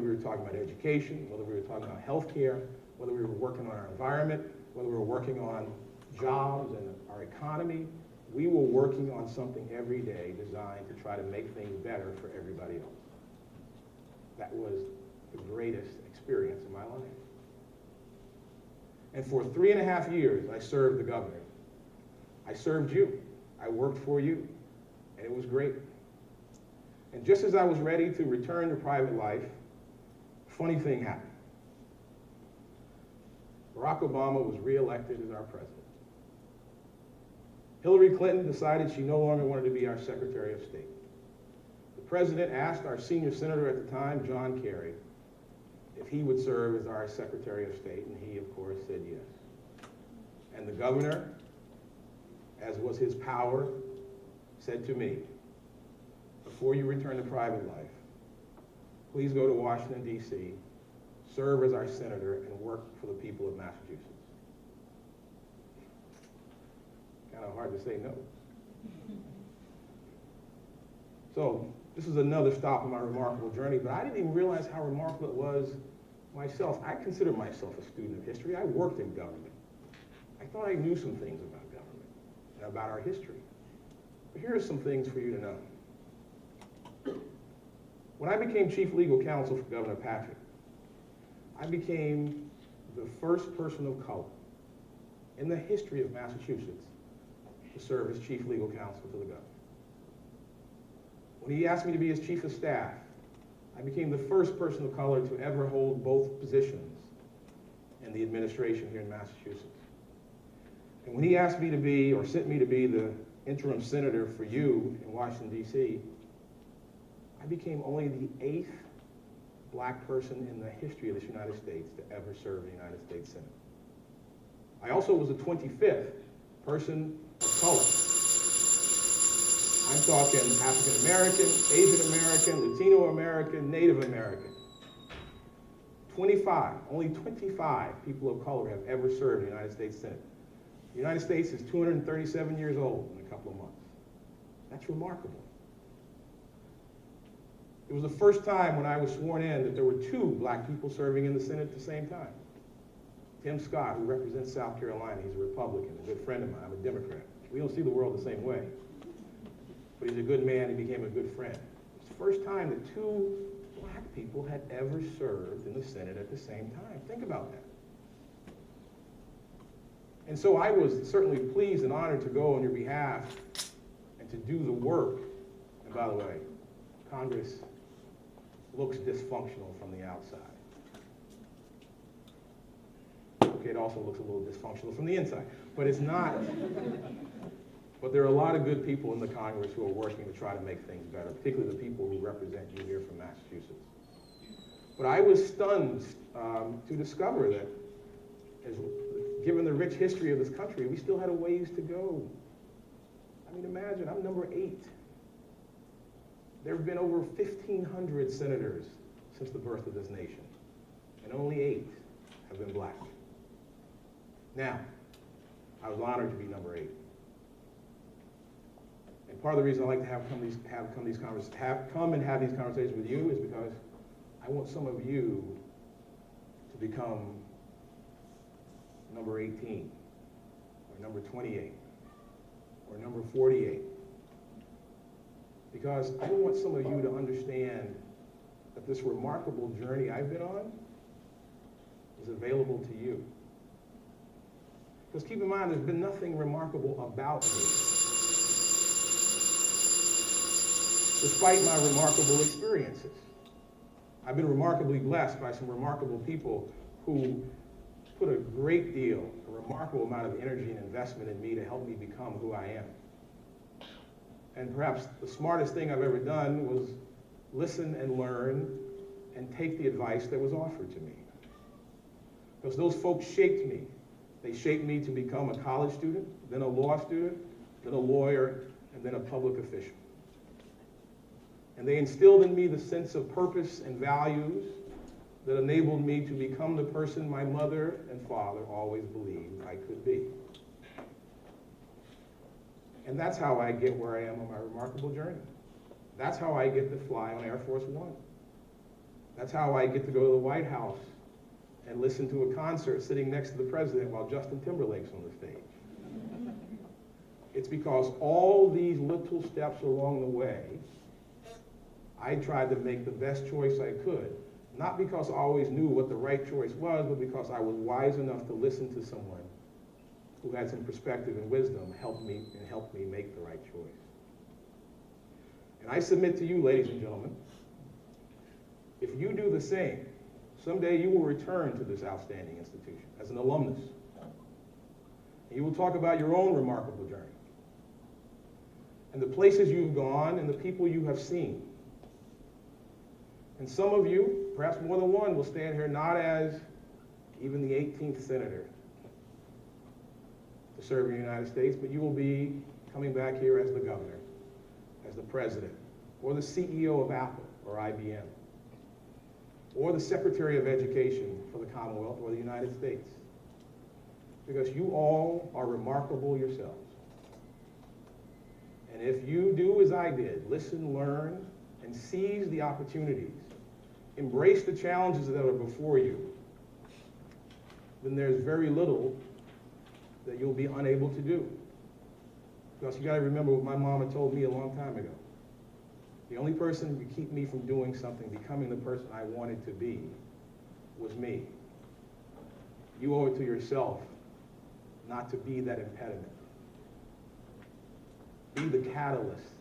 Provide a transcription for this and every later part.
we were talking about education, whether we were talking about healthcare, whether we were working on our environment, whether we were working on jobs and our economy, we were working on something every day designed to try to make things better for everybody else. That was the greatest experience of my life. And for 3.5 years, I served the governor. I served you. I worked for you, and it was great. And just as I was ready to return to private life, a funny thing happened. Barack Obama was reelected as our president. Hillary Clinton decided she no longer wanted to be our Secretary of State. The president asked our senior senator at the time, John Kerry, if he would serve as our Secretary of State, and he, of course, said yes. And the governor, as was his power, said to me, before you return to private life, please go to Washington, D.C., serve as our senator, and work for the people of Massachusetts. Kind of hard to say no. So this is another stop in my remarkable journey, but I didn't even realize how remarkable it was myself. I consider myself a student of history. I worked in government. I thought I knew some things about government and about our history. But here are some things for you to know. When I became chief legal counsel for Governor Patrick, I became the first person of color in the history of Massachusetts to serve as chief legal counsel to the governor. When he asked me to be his chief of staff, I became the first person of color to ever hold both positions in the administration here in Massachusetts. And when he asked me to be, or sent me to be, the interim senator for you in Washington, D.C., I became only the 8th black person in the history of the United States to ever serve in the United States Senate. I also was the 25th person of color. I'm talking African American, Asian American, Latino American, Native American. 25, only 25 people of color have ever served in the United States Senate. The United States is 237 years old in a couple of months. That's remarkable. It was the first time when I was sworn in that there were 2 black people serving in the Senate at the same time. Tim Scott, who represents South Carolina, he's a Republican, a good friend of mine. I'm a Democrat. We don't see the world the same way. But he's a good man, he became a good friend. It's the first time that 2 black people had ever served in the Senate at the same time. Think about that. And so I was certainly pleased and honored to go on your behalf and to do the work. And by the way, Congress looks dysfunctional from the outside. Okay, it also looks a little dysfunctional from the inside, but it's not. But there are a lot of good people in the Congress who are working to try to make things better, particularly the people who represent you here from Massachusetts. But I was stunned to discover that, given the rich history of this country, we still had a ways to go. I mean, imagine, I'm number 8. There have been over 1,500 senators since the birth of this nation, and only 8 have been black. Now, I was honored to be number 8. And part of the reason I like to have these conversations with you is because I want some of you to become number 18, or number 28, or number 48. Because I want some of you to understand that this remarkable journey I've been on is available to you. Because keep in mind, there's been nothing remarkable about me, despite my remarkable experiences. I've been remarkably blessed by some remarkable people who put a great deal, a remarkable amount of energy and investment in me to help me become who I am. And perhaps the smartest thing I've ever done was listen and learn and take the advice that was offered to me. Because those folks shaped me. They shaped me to become a college student, then a law student, then a lawyer, and then a public official. And they instilled in me the sense of purpose and values that enabled me to become the person my mother and father always believed I could be. And that's how I get where I am on my remarkable journey. That's how I get to fly on Air Force One. That's how I get to go to the White House and listen to a concert sitting next to the president while Justin Timberlake's on the stage. It's because all these little steps along the way, I tried to make the best choice I could. Not because I always knew what the right choice was, but because I was wise enough to listen to someone who had some perspective and wisdom help me make the right choice. And I submit to you, ladies and gentlemen, if you do the same, someday you will return to this outstanding institution as an alumnus. And you will talk about your own remarkable journey and the places you've gone and the people you have seen. And some of you, perhaps more than one, will stand here not as even the 18th senator to serve in the United States, but you will be coming back here as the governor, as the president, or the CEO of Apple or IBM, or the Secretary of Education for the Commonwealth or the United States. Because you all are remarkable yourselves. And if you do as I did, listen, learn, and seize the opportunities, embrace the challenges that are before you, then there's very little that you'll be unable to do. Because you gotta remember what my mama told me a long time ago. The only person who could keep me from doing something, becoming the person I wanted to be, was me. You owe it to yourself not to be that impediment. Be the catalyst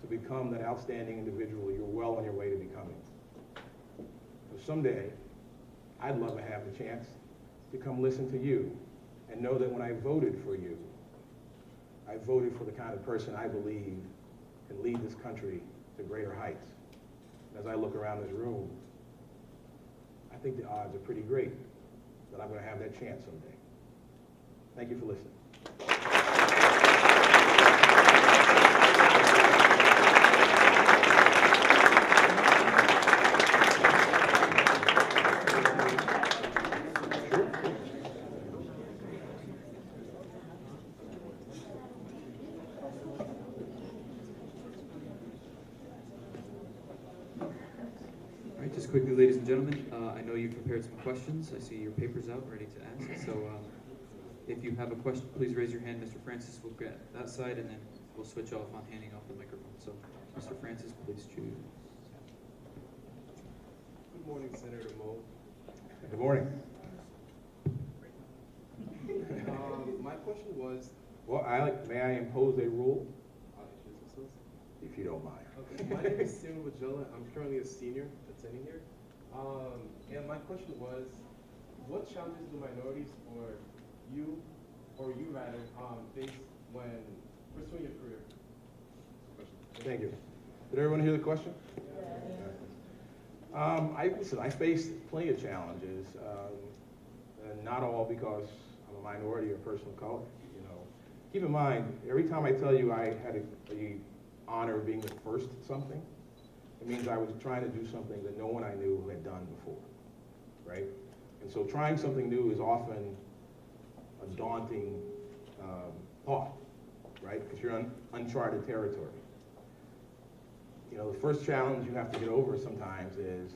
to become that outstanding individual you're well on your way to becoming. So someday, I'd love to have the chance to come listen to you and know that when I voted for you, I voted for the kind of person I believe can lead this country to greater heights. And as I look around this room, I think the odds are pretty great that I'm going to have that chance someday. Thank you for listening. Just quickly, ladies and gentlemen, I know you've prepared some questions. I see your papers out ready to ask. So if you have a question, please raise your hand. Mr. Francis will get that side, and then we'll switch off on handing off the microphone. So, Mr. Francis, please choose. Good morning, Senator Mo. Good morning. My question was... Well, may I impose a rule? If you don't mind. Okay, my name is Simon Wajela. I'm currently a senior attending here. And my question was, what challenges do minorities or you face when pursuing your career? Thank you. Did everyone hear the question? Listen, I face plenty of challenges, and not all because I'm a minority or a person of color. You know, keep in mind, every time I tell you I had the honor of being the first at something, it means I was trying to do something that no one I knew had done before, right? And so trying something new is often a daunting thought, right? Because you're on uncharted territory. You know, the first challenge you have to get over sometimes is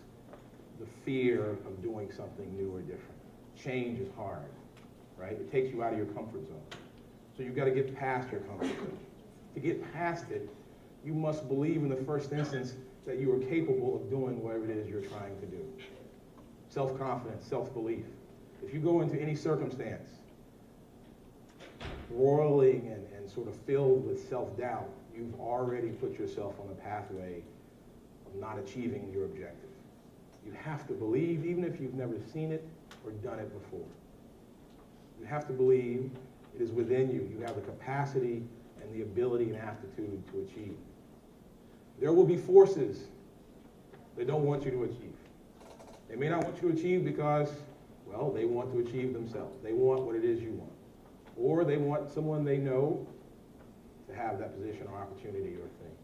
the fear of doing something new or different. Change is hard, right? It takes you out of your comfort zone. So you've got to get past your comfort zone. To get past it, you must believe in the first instance that you are capable of doing whatever it is you're trying to do. Self-confidence, self-belief. If you go into any circumstance roiling and sort of filled with self-doubt, you've already put yourself on the pathway of not achieving your objective. You have to believe, even if you've never seen it or done it before. You have to believe it is within you. You have the capacity and the ability and aptitude to achieve. There will be forces that don't want you to achieve. They may not want you to achieve because, well, they want to achieve themselves. They want what it is you want. Or they want someone they know to have that position or opportunity or thing.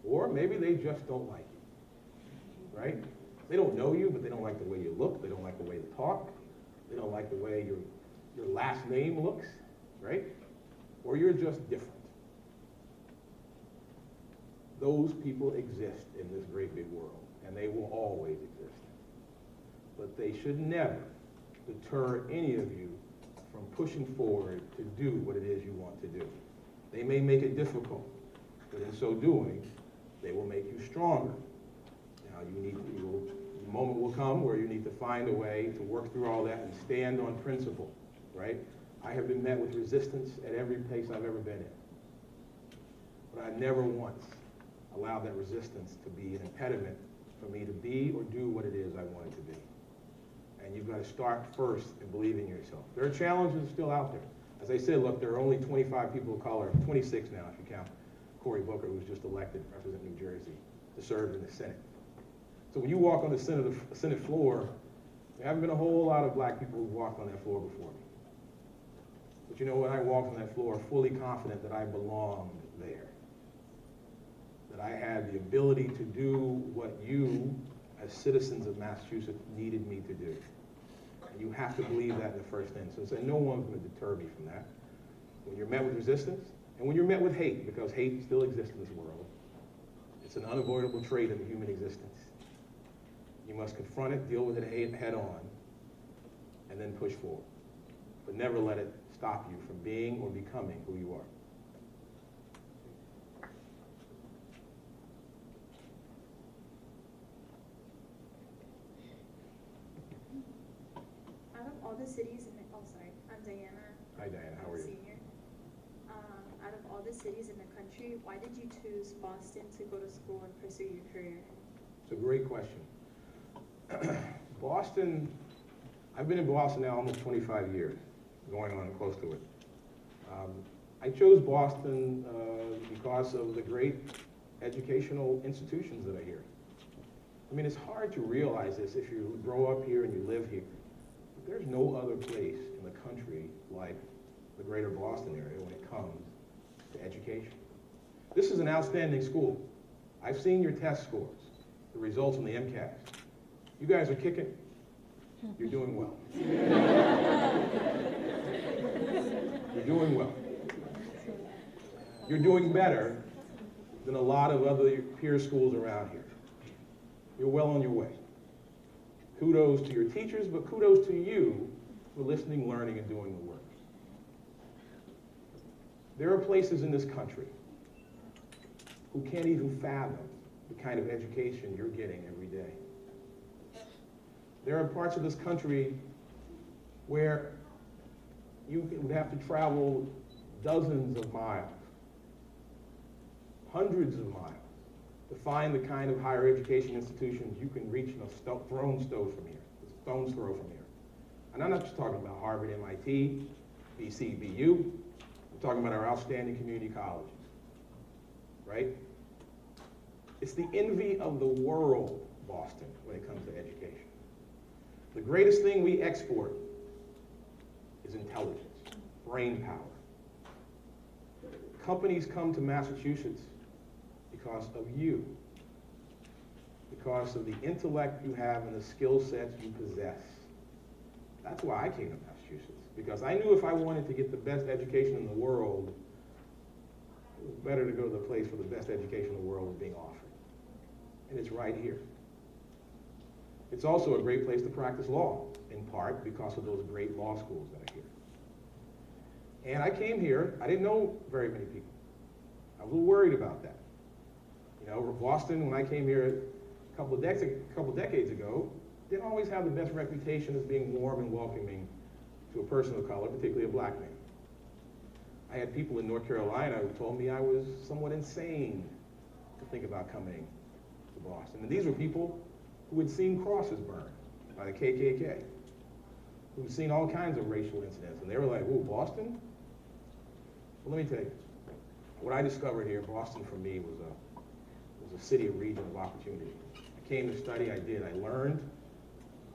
Or maybe they just don't like you, right? They don't know you, but they don't like the way you look. They don't like the way you talk. They don't like the way your last name looks, right? Or you're just different. Those people exist in this great big world. and they will always exist. But they should never deter any of you from pushing forward to do what it is you want to do. They may make it difficult, but in so doing, they will make you stronger. Now, the moment will come where you need to find a way to work through all that and stand on principle, right? I have been met with resistance at every place I've ever been in. But I never once allowed that resistance to be an impediment for me to be or do what it is I wanted to be. And you've got to start first and believe in yourself. There are challenges still out there. As I said, look, there are only 25 people of color, 26 now if you count Cory Booker, who's just elected to represent New Jersey, to serve in the Senate. So when you walk on the Senate floor, there haven't been a whole lot of black people who walked on that floor before me. But you know what? I walked on that floor fully confident that I belonged there. That I had the ability to do what you, as citizens of Massachusetts, needed me to do. And you have to believe that in the first instance, and no one's going to deter me from that. When you're met with resistance, and when you're met with hate, because hate still exists in this world, it's an unavoidable trait of the human existence. You must confront it, deal with it head on, and then push forward. But never let it stop you from being or becoming who you are. Out of all the cities in the, oh sorry, I'm Diana. Hi Diana, how are you? Senior. Out of all the cities in the country, why did you choose Boston to go to school and pursue your career? It's a great question. Boston, I've been in Boston now almost 25 years, going on close to it. I chose Boston because of the great educational institutions that are here. I mean, it's hard to realize this if you grow up here and you live here. But there's no other place in the country like the greater Boston area when it comes to education. This is an outstanding school. I've seen your test scores, the results in the MCAS. You guys are kicking. You're doing well. You're doing well. You're doing better than a lot of other peer schools around here. You're well on your way. Kudos to your teachers, but kudos to you for listening, learning, and doing the work. There are places in this country who can't even fathom the kind of education you're getting every day. There are parts of this country where you would have to travel dozens of miles, hundreds of miles, to find the kind of higher education institutions you can reach in a stone's throw from here. And I'm not just talking about Harvard, MIT, BCBU. I'm talking about our outstanding community colleges, right? It's the envy of the world, Boston, when it comes to education. The greatest thing we export is intelligence, brain power. Companies come to Massachusetts because of you, because of the intellect you have and the skill sets you possess. That's why I came to Massachusetts, because I knew if I wanted to get the best education in the world, it was better to go to the place where the best education in the world was being offered. And it's right here. It's also a great place to practice law, in part because of those great law schools that are here. And I came here, I didn't know very many people. I was a little worried about that. You know, Boston, when I came here a couple of decades ago, didn't always have the best reputation as being warm and welcoming to a person of color, particularly a black man. I had people in North Carolina who told me I was somewhat insane to think about coming to Boston. And these were people who had seen crosses burned by the KKK, who'd seen all kinds of racial incidents. And they were like, "Ooh, Boston?" Well, let me tell you, what I discovered here, Boston for me was a city, a region of opportunity. I came to study, I did, I learned,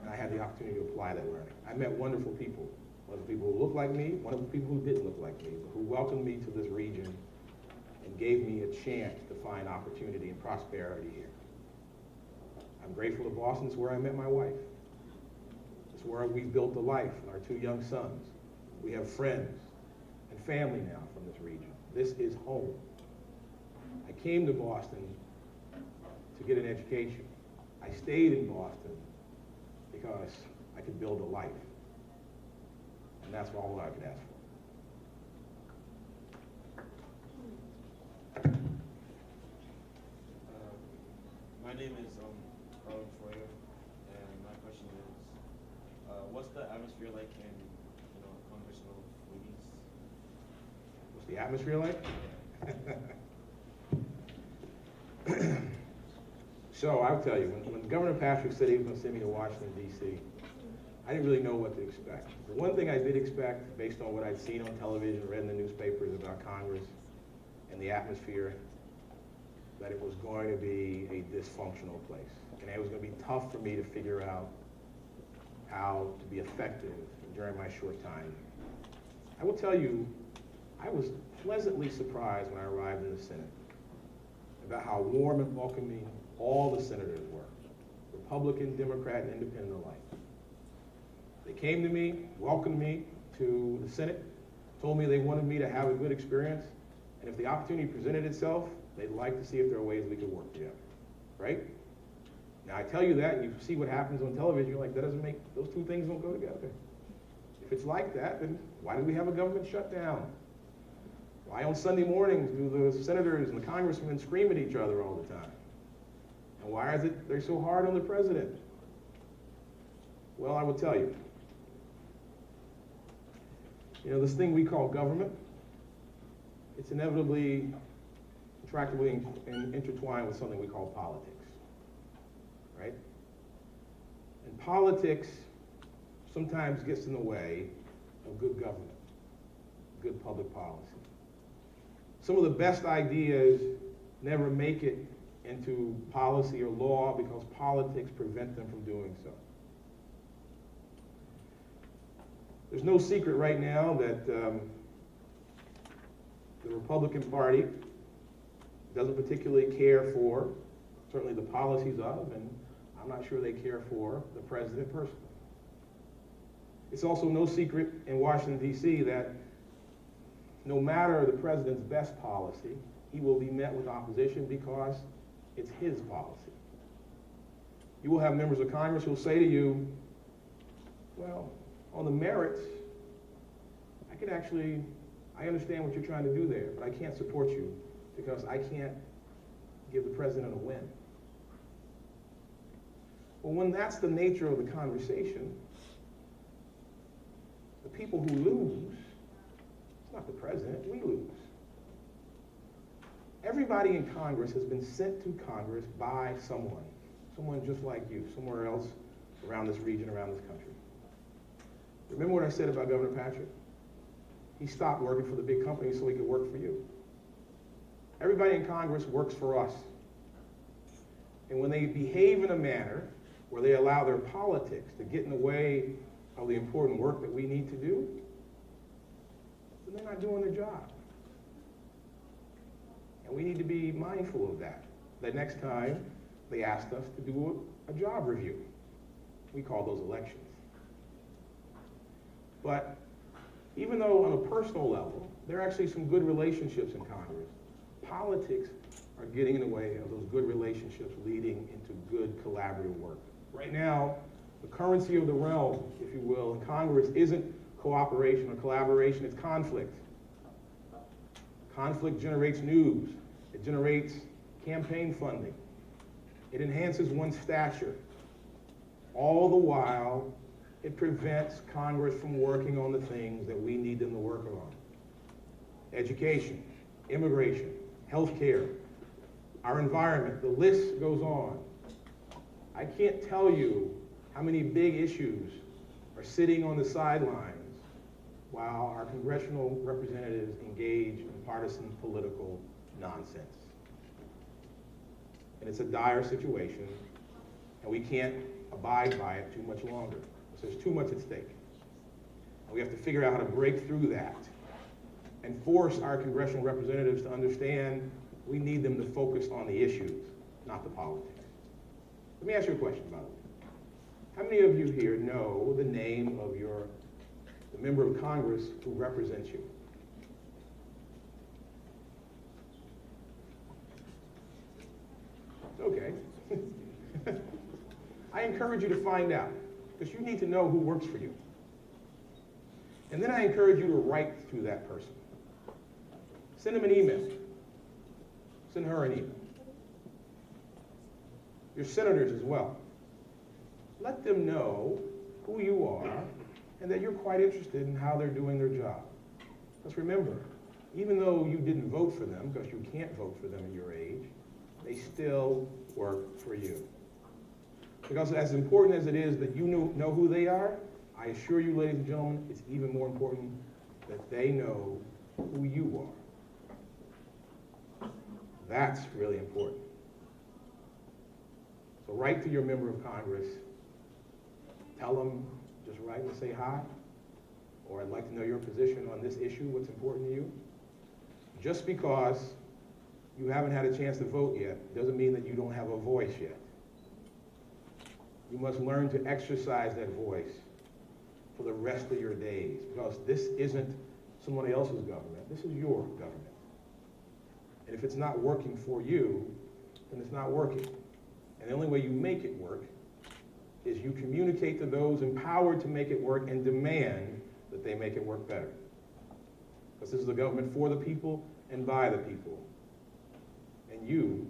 and I had the opportunity to apply that learning. I met wonderful people, wonderful people who looked like me, wonderful people who didn't look like me, but who welcomed me to this region and gave me a chance to find opportunity and prosperity here. I'm grateful to Boston. It's where I met my wife. It's where we built a life, our 2 young sons. We have friends and family now from this region. This is home. I came to Boston to get an education, I stayed in Boston because I could build a life. And that's all I could ask for. My name is Carl Troyer, and my question is, what's the atmosphere like in, congressional meetings? What's the atmosphere like? So I'll tell you, when Governor Patrick said he was going to send me to Washington, D.C., I didn't really know what to expect. The one thing I did expect, based on what I'd seen on television, read in the newspapers about Congress and the atmosphere, that it was going to be a dysfunctional place. And it was going to be tough for me to figure out how to be effective during my short time. I will tell you, I was pleasantly surprised when I arrived in the Senate about how warm and welcoming all the senators were, Republican, Democrat, and Independent alike. They came to me, welcomed me to the Senate, told me they wanted me to have a good experience, and if the opportunity presented itself, they'd like to see if there are ways we could work together, right? Now I tell you that, and you see what happens on television, you're like, that doesn't make, those two things don't go together. If it's like that, then why do we have a government shutdown? Why on Sunday mornings do the senators and the congressmen scream at each other all the time? And why is it they're so hard on the president? Well, I will tell you. This thing we call government, it's inevitably attractively intertwined with something we call politics, right? And politics sometimes gets in the way of good government, good public policy. Some of the best ideas never make it into policy or law because politics prevent them from doing so. There's no secret right now that the Republican Party doesn't particularly care for, certainly the policies of, and I'm not sure they care for the president personally. It's also no secret in Washington, D.C. that no matter the president's best policy, he will be met with opposition because it's his policy. You will have members of Congress who will say to you, well, on the merits, I understand what you're trying to do there, but I can't support you because I can't give the president a win. Well, when that's the nature of the conversation, the people who lose, it's not the president, we lose. Everybody in Congress has been sent to Congress by someone just like you, somewhere else around this region, around this country. Remember what I said about Governor Patrick? He stopped working for the big companies so he could work for you. Everybody in Congress works for us. And when they behave in a manner where they allow their politics to get in the way of the important work that we need to do, then they're not doing their job. And we need to be mindful of that. The next time they asked us to do a job review. We call those elections. But even though on a personal level, there are actually some good relationships in Congress, politics are getting in the way of those good relationships leading into good collaborative work. Right now, the currency of the realm, if you will, in Congress isn't cooperation or collaboration, it's conflict. Conflict generates news. It generates campaign funding. It enhances one's stature. All the while, it prevents Congress from working on the things that we need them to work on. Education, immigration, healthcare, our environment, the list goes on. I can't tell you how many big issues are sitting on the sidelines while our congressional representatives engage in partisan political nonsense. And it's a dire situation, and we can't abide by it too much longer. There's too much at stake. And we have to figure out how to break through that and force our congressional representatives to understand we need them to focus on the issues, not the politics. Let me ask you a question, by the way. How many of you here know the name of the member of Congress who represents you? Okay. encourage you to find out, because you need to know who works for you. And then I encourage you to write to that person. Send them an email. Send her an email. Your senators as well. Let them know who you are and that you're quite interested in how they're doing their job. Because remember, even though you didn't vote for them, because you can't vote for them at your age, they still work for you. Because as important as it is that you know who they are, I assure you, ladies and gentlemen, it's even more important that they know who you are. That's really important. So write to your member of Congress. Tell them, just write and say hi, or I'd like to know your position on this issue, what's important to you. Just because you haven't had a chance to vote yet doesn't mean that you don't have a voice yet. You must learn to exercise that voice for the rest of your days, because this isn't someone else's government. This is your government. And if it's not working for you, then it's not working. And the only way you make it work is you communicate to those empowered to make it work and demand that they make it work better. Because this is a government for the people and by the people. And you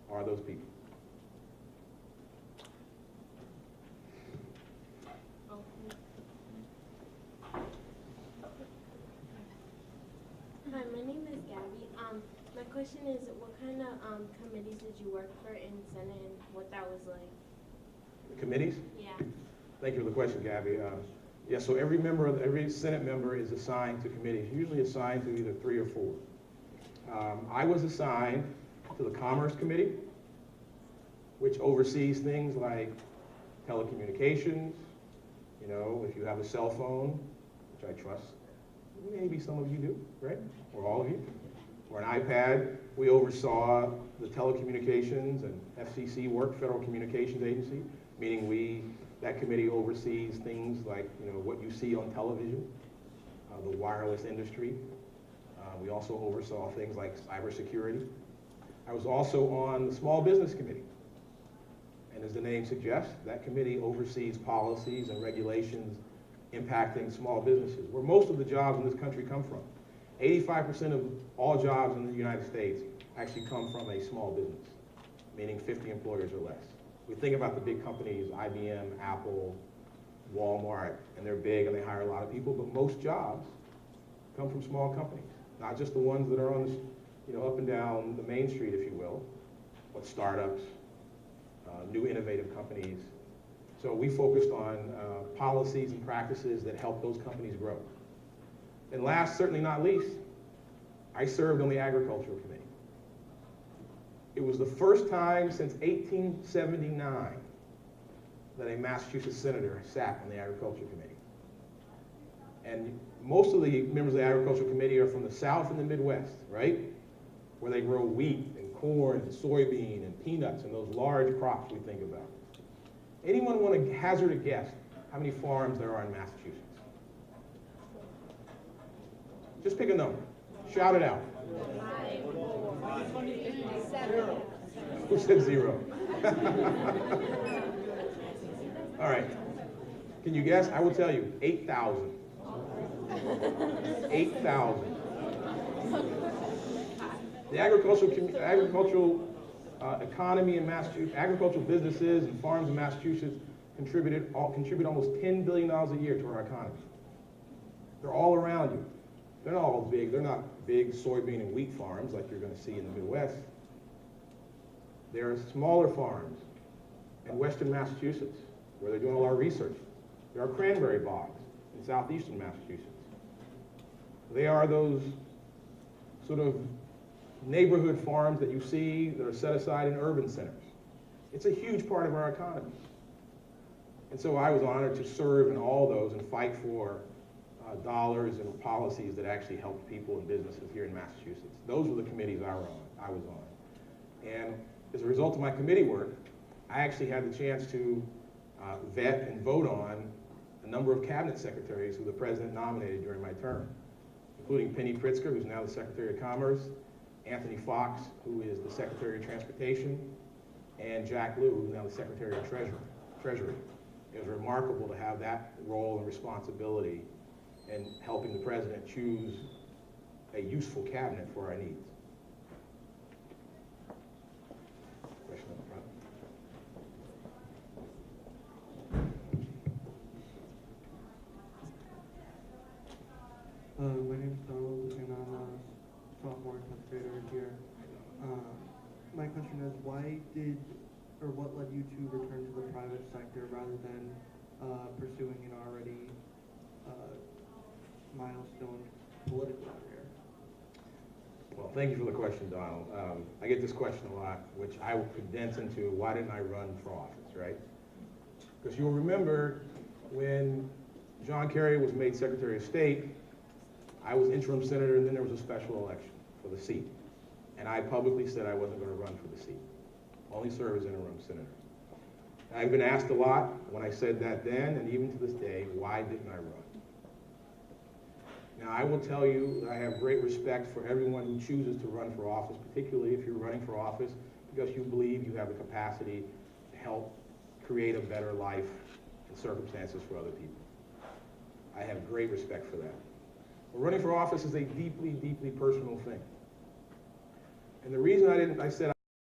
are those people. Hi, my name is Gabby. My question is, what kind of committees did you work for in Senate and what that was like? The committees? Yeah. Thank you for the question, Gabby. Yeah, so every Senate member is assigned to committees, usually assigned to either 3 or 4. I was assigned to the Commerce Committee, which oversees things like telecommunications. You know, if you have a cell phone, which I trust, maybe some of you do, right? Or all of you. Or an iPad, we oversaw the telecommunications and FCC work, Federal Communications Agency, meaning that committee oversees things like, you know, what you see on television, the wireless industry. We also oversaw things like cybersecurity. I was also on the Small Business Committee. And as the name suggests, that committee oversees policies and regulations impacting small businesses, where most of the jobs in this country come from. 85% of all jobs in the United States actually come from a small business, meaning 50 employers or less. We think about the big companies, IBM, Apple, Walmart, and they're big and they hire a lot of people, but most jobs come from small companies, not just the ones that are on, up and down the main street, if you will, but startups, new innovative companies. So we focused on policies and practices that help those companies grow. And last, certainly not least, I served on the Agricultural Committee. It was the first time since 1879 that a Massachusetts senator sat on the Agricultural Committee. And most of the members of the Agricultural Committee are from the South and the Midwest, right? Where they grow wheat and corn and soybean and peanuts and those large crops we think about. Anyone want to hazard a guess how many farms there are in Massachusetts? Just pick a number. Shout it out. Who said 0? All right. Can you guess? I will tell you. 8,000. 8,000. The agricultural economy in Massachusetts, agricultural businesses and farms in Massachusetts contribute almost $10 billion a year to our economy. They're all around you. They're not all big. They're not big soybean and wheat farms like you're going to see in the Midwest. There are smaller farms in western Massachusetts where they're doing a lot of research. There are cranberry bogs in southeastern Massachusetts. They are those sort of neighborhood farms that you see that are set aside in urban centers. It's a huge part of our economy. And so I was honored to serve in all those and fight for dollars and policies that actually helped people and businesses here in Massachusetts. Those were the committees I was on. And as a result of my committee work, I actually had the chance to vet and vote on a number of cabinet secretaries who the president nominated during my term, including Penny Pritzker, who's now the Secretary of Commerce, Anthony Fox, who is the Secretary of Transportation, and Jack Lew, who's now the Secretary of Treasury. Treasury. It was remarkable to have that role and responsibility in helping the president choose a useful cabinet for our needs. Question up front. My name is Donald, and I'm a sophomore and 10th grader here. My question is, what led you to return to the private sector rather than pursuing an already milestone political career? Well, thank you for the question, Donald. I get this question a lot, which I will condense into why didn't I run for office, right? Because you'll remember when John Kerry was made Secretary of State, I was interim senator, and then there was a special election for the seat. And I publicly said I wasn't going to run for the seat. Only serve as interim senator. I've been asked a lot when I said that then, and even to this day, why didn't I run? Now, I will tell you that I have great respect for everyone who chooses to run for office, particularly if you're running for office because you believe you have the capacity to help create a better life and circumstances for other people. I have great respect for that. But running for office is a deeply, deeply personal thing. And the reason I said